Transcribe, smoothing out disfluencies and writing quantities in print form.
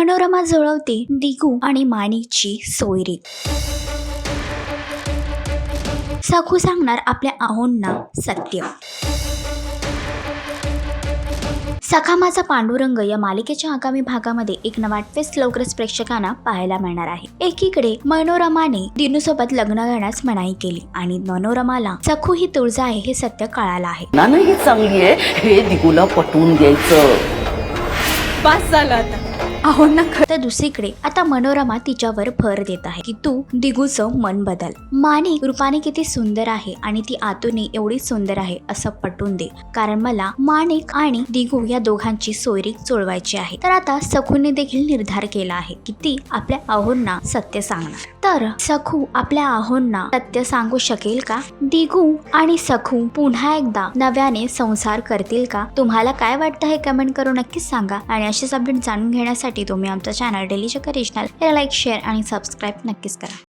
मनोरमा जुळवते दिगू आणि माणिकची सोयरीक। सखू सांगणार आपल्या आहोंना सत्य। सखा माझा पांडुरंग या मालिकेच्या आगामी भागामध्ये एक नवा ट्विस्ट लवकरच प्रेक्षकांना पाहायला मिळणार आहे। एकीकडे मनोरमाने दिनूसोबत लग्न करण्यास मनाई केली आणि मनोरमाला सखू ही तुळजा आहे हे सत्य कळालं आहे। नानही चांगली आहे, हे दिगूला पटवून द्यायचं। पास झालं आता आहोंना तर दुसरीकडे आता मनोरमा तिच्यावर भर देत आहे की तू दिगूचं मन बदल। माणिक रूपाने किती सुंदर आहे आणि ती आतूनही एवढी सुंदर आहे असं पटवून दे, कारण मला माणिक आणि दिगू या दोघांची सोयरीक जुळवायची आहे। तर आता सखूने देखील निर्धार केला आहे की ती आपल्या आहोंना सत्य सांगणार। तर सखू आपल्या आहोंना सत्य सांगू शकेल का? दिगू आणि सखू पुन्हा एकदा नव्याने संसार करतील का? तुम्हाला काय वाटतं हे कमेंट करून नक्कीच सांगा आणि असेच अपडेट जाणून घेण्यासाठी तुम्ही आमचा चॅनल डेली चक्कर रिजनल याला लाईक, शेअर आणि सबस्क्राईब नक्कीच करा।